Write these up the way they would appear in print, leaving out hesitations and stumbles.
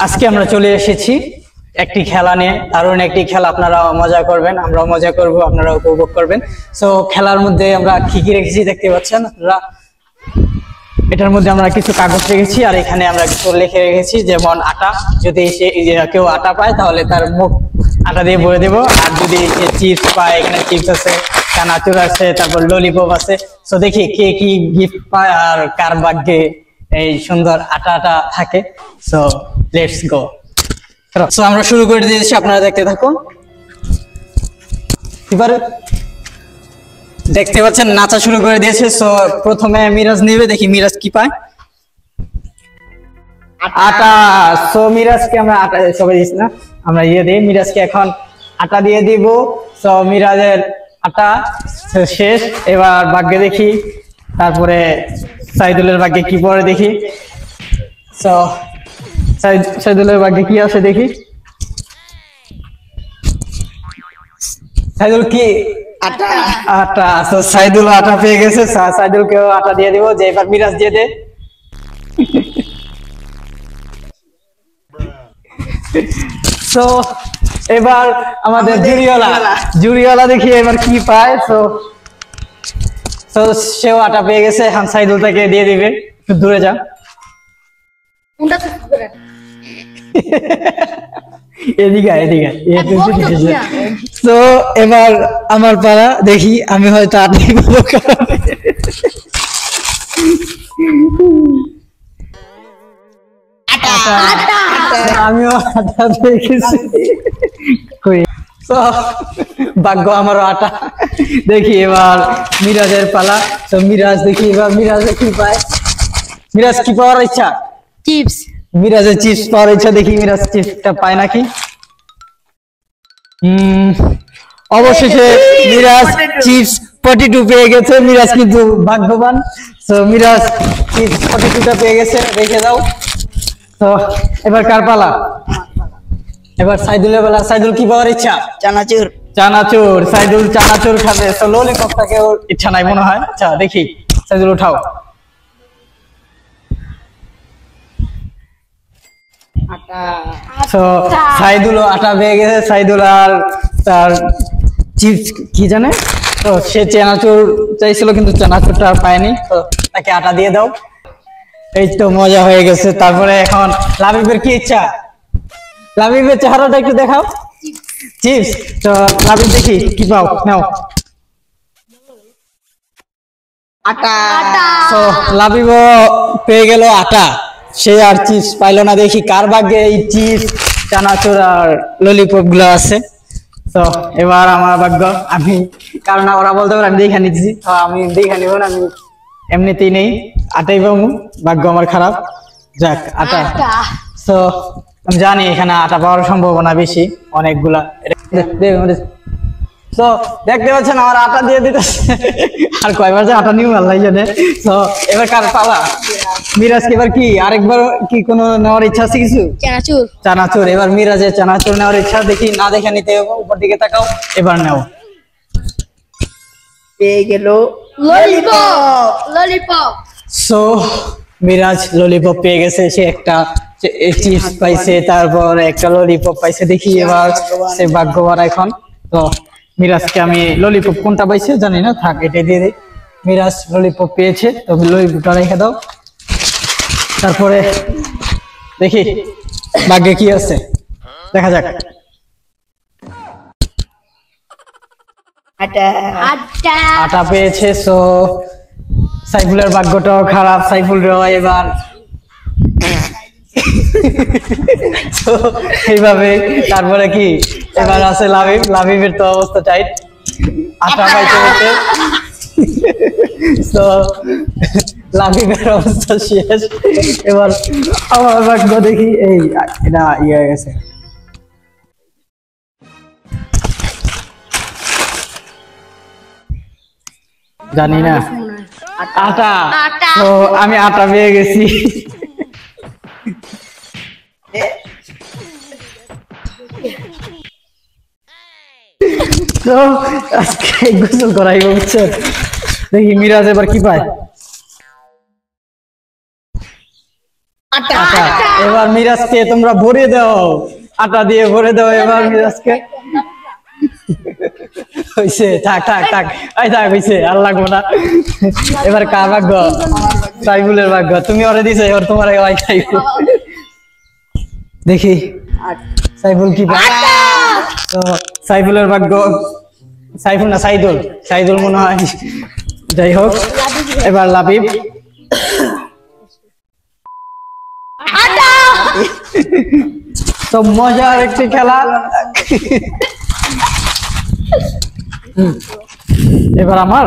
আজকে আমরা চলে এসেছি একটি খেলা নিয়ে, দারুণ একটি খেলা। আপনারা মজা করবেন, আমরাও মজা করব, আপনারা উপভোগ করবেন। সো খেলার মধ্যে আমরা কি কি রেখেছি দেখতে পাচ্ছেন আপনারা। এটার মধ্যে আমরা কিছু কাগজ রেখেছি আর এখানে আমরা কিছু লিখে রেখেছি, যেমন আটা। যদি কেউ আটা পায় তাহলে তার মুখ আটা দিয়ে ভরে দেবো। আর যদি চিপস পায়, এখানে চিপস আছে, চানাচুর আছে, তারপর ললিপপ আছে। সো দেখি কে কি গিফট পায় আর কার ভাগ্যে এই সুন্দর আটা থাকে। So let's go. সো আমরা শুরু করে দিয়েছি, আপনারা দেখতে থাকুন। এবার দেখতে পাচ্ছেন নাচা শুরু করে দিয়েছে। সো প্রথমে মিরাজ নেবে, দেখি মিরাজ কি পায়। আটা। সো মিরাজকে আমরা আটা সবাই দিস না, আমরা দিই মিরাজকে এখন আটা দিয়ে দিব। সো মিরাজের আটা শেষ। এবার ভাগ্যে দেখি, তারপরে সাইদুলের ভাগ্যে কি পড়ে দেখি। সো সাইদুলের ভাগ্যে কি আছে দেখি। সাইদুল কি আটা। তো সাইদুল আটা পেয়ে গেছে। সাইদুলকেও আটা দিয়ে দিব, যে এবার মিরাজ দিয়ে দে। সো এবার আমাদের জুড়িওয়ালা দেখি এবার কি পায়। সো সেও আটা পেয়ে গেছে, এখন সাইদুল তাকে দিয়ে দিবে। একটু দূরে যা। এদিকে। তো এবার আমার পালা, দেখি আমি হয়তো আটাই পাবো। আমিও আটা পেয়ে গেছি। ভাগ্য আমারও আটা। দেখি এবার মিরাজের পালা। তো মিরাজ দেখি এবার মিরাজে কি পায়। মিরাজ কি পাওয়ার ইচ্ছা? চিপস। মিরাজের চিপস পাওয়ার ইচ্ছা, দেখি মিরাজ চিপসটা পায় নাকি। অবশেষে মিরাজ চিপস পটেটো পেয়ে গেছে। মিরাজ কিন্তু ভাগ্যবান। তো মিরাজ চিপস পটেটোটা পেয়ে গেছে, রেখে দাও। তো এবার কার পালা? এবার সাইদুলের বেলা। সাইদুল কি পাওয়ার ইচ্ছা? চানাচুর। সাইদুল চানাচুর খাবে। তো ললিপপটাকে ওর ইচ্ছা নাই মনে হয়। আচ্ছা দেখি, সাইদুল উঠাও। তো সাইদুলও আটা পেয়ে গেছে। সাইদুল আর তার চিপস কি জানে। তো সে চানাচুর চাইছিল কিন্তু চানাচুরটা আর পায়নি। তো তাকে আটা দিয়ে দাও। এই তো মজা হয়ে গেছে। তারপরে এখন লাবিবের কি ইচ্ছা? লাবিবের চেহারাটা একটু দেখাও। চিপস। তো লাবিব দেখি কি পাও, নাও। আটা। তো লাবিবও পেয়ে গেল আটা, সে আর চিপস পাইলো না। দেখি কার ভাগ্যে এই চিপস, চানাচুর আর ললিপপ গুলো আছে। তো এবার আমার ভাগ্য, আমি কারণ ওরা বলতে পারে আমি দেখা নিচ্ছি। তো আমি দেখা নিব না, আমি এমনিতেই নেই, আটাই পাবো। ভাগ্য আমার খারাপ। যাক আটা। তো আমি জানি এখানে আটা পাওয়ার সম্ভাবনা বেশি, অনেকগুলা। তো দেখতে পাচ্ছেন আমার আটা দিয়ে দিতেছে। আর কয়বার যে আটা নিউ আল্লাহ জানে। তো এবার কার পালা? মিরাজ এবার কি আরেকবার কি কোনো নেওয়ার ইচ্ছা আছে কিছু? চানাচুর। এবার মিরাজের চানাচুর নেওয়ার ইচ্ছা, দেখি না দেখে নিতে হবে। উপর দিকে তাকাও, এবার নাও। পেয়ে গেল ললিপপ। সো মিরাজ ললিপপ পেয়ে গেছে। সে একটা চিপস পাইছে, তারপর একটা ললিপপ পাইছে। দেখি এবার সে ভাগ্যবান এখন। তো মিরাজকে আমি ললিপপ কোনটা পাইছে জানি না, থাক এটা দিয়ে দিই। মিরাজ ললিপপ পেয়েছে, তো ললিপপটা রেখে দাও। তারপরে দেখি ভাগ্যে কি আছে, দেখা যাক। আটা পেয়েছে। সো সাইফুলের ভাগ্যটাও খারাপ। সাইফুলরাও এবার এইভাবে। তারপরে কি এবার আছে লাবিব। লাবিবের তো অবস্থা টাইট, আটা পাইতে হচ্ছে। তো লাবিবের অবস্থা শেষ। এবার আমার ভাগ্য দেখি, এই এটা ইয়ে হয়ে গেছে। জানি না, আটা। তো আমি আটা পেয়ে গেছি। তো আজকে গোসল করাইব, বুঝছেন। দেখি মিরাজ এবার কি পায়। আটা। এবার মিরাজকে তোমরা ভরে দাও, আটা দিয়ে ভরে দাও এবার মিরাজকে। হইছে, থাক থাক থাক, এই থাক, হইছে, আর লাগবো না। এবার কার ভাগ্য? সাইফুলের ভাগ্য। তুমি ওরে দিছো, এবার তোমার ওই খাইবো। দেখি সাইফুল কি পায়। তো সাইফুলের ভাগ্য, সাইফুল না সাইদুল, সাইদুল মনে হয়। যাই হোক, এবার লাবিব। তো মজার একটি খেলা। এবার আমার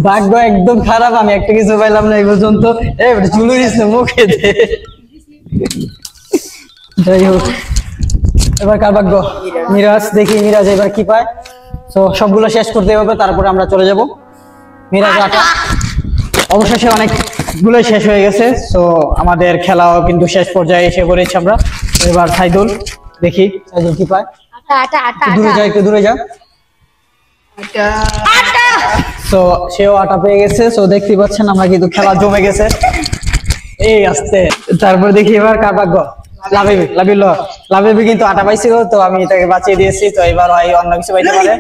ভাগ্য একদম খারাপ, আমি একটা কিছু পাইলাম না এই পর্যন্ত। চুলু দিচ্ছে মুখে দে। যাই হোক, এবার কার ভাগ্য? মিরাজ। দেখি মিরাজ এবার কি পায়। তো সবগুলো শেষ করতে হবে, তারপরে আমরা চলে যাব। মিরাজ আটা, অবশেষে অনেকগুলো শেষ হয়ে গেছে। তো আমাদের খেলাও কিন্তু শেষ পর্যায়ে এসে পড়েছি আমরা। এবার সাইদুল, দেখি সাইদুল কি পায়। দূরে যা, একটু দূরে যা। তো সেও আটা পেয়ে গেছে। তো দেখতে পাচ্ছেন আমরা কিন্তু খেলা জমে গেছে এই আসতে। তারপর দেখি এবার কার ভাগ্য? লাবিব। লাবিব কিন্তু আটা পাইছিল, তো আমি তাকে বাঁচিয়ে দিয়েছি। তো এবার অন্য কিছু পাইতে পারে।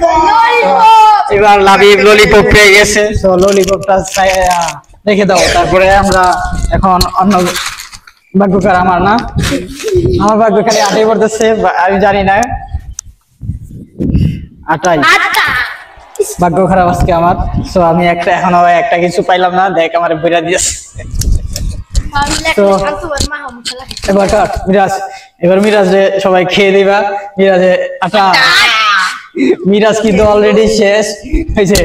এবার লাবিব ললিপপ পেয়ে গেছে। তো ললিপপটা রেখে দাও। তারপরে আমরা এখন অন্য ভাগ্যকার। আমার না, আমার ভাগ্য খালি আটাই পড়তেছে, আমি জানি না। আটাই ভাগ্য খারাপ আজকে আমার। তো আমি এখনো একটা কিছু পাইলাম না, দেখ আমার বইরা দিয়েছে। তো এবার কার? মিরাজ। এবার মিরাজে সবাই খেয়ে দিবা। মিরাজে আটা। মিরাজ কিন্তু অলরেডি শেষ হয়েছে।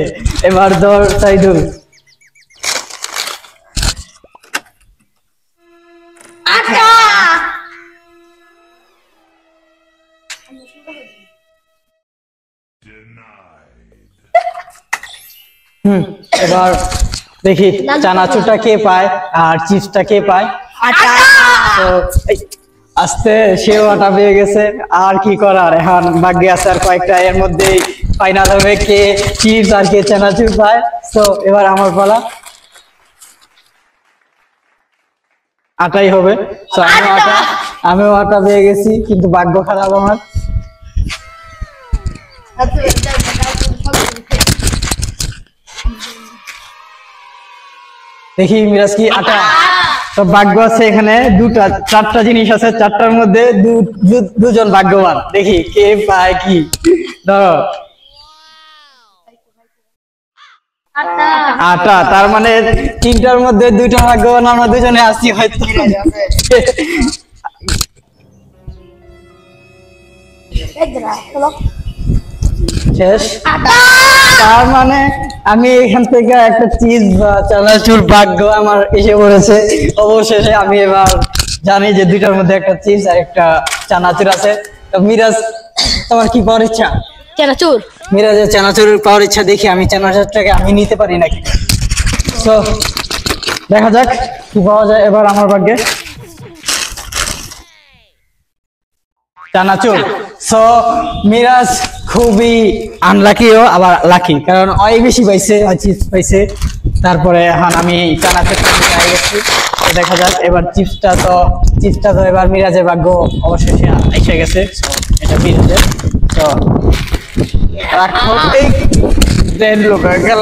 এবার ধর সাইদুল। এবার দেখি চানাচুরটা কে পায় আর চিপসটা কে পায়। তো আস্তে সেও আটা পেয়ে গেছে। আর কি করার, এখন ভাগ্যে আছে আর কয়েকটা, এর মধ্যে ফাইনাল হবে কে চিপস আর কে চানাচুর পায়। তো এবার আমার পালা, আটাই হবে। তো আমিও আটা পেয়ে গেছি, কিন্তু ভাগ্য খারাপ আমার। দেখি মিরাজ কি আটা। তো ভাগ্য আছে এখানে চারটা জিনিস আছে, চারটার মধ্যে দুজন ভাগ্যবান। দেখি কে পায় কি। ধরো আটা, তার মানে তিনটার মধ্যে দুইটা ভাগ্যবান আমরা দুজনে আসি হয়তো। শেষ। তার মানে আমি এখান থেকে একটা চিজ বা চানাচুর ভাগ্য আমার এসে পড়েছে অবশেষে। আমি এবার জানি যে দুইটার মধ্যে একটা চিজ আর একটা চানাচুর আছে। তো মিরাজ, তোমার কি পাওয়ার ইচ্ছা? চানাচুর। মিরাজের চানাচুর পাওয়ার ইচ্ছা। দেখি আমি চানাচুরটাকে আমি নিতে পারি নাকি। তো দেখা যাক কি পাওয়া যায় এবার আমার ভাগ্যে। চানাচুর। সো মিরাজ খুবই আনলাকিও আবার লাকি, কারণ ওই বেশি পাইছে, ওই চিপস পাইছে। তারপরে এখন আমি চানাচুরটা পেয়ে গেছি। তো দেখা যাক এবার চিপসটা তো এবার মিরাজের ভাগ্য অবশেষে এসে গেছে। এটা মিরাজের। তো রাখো এই দেন লোক গেল।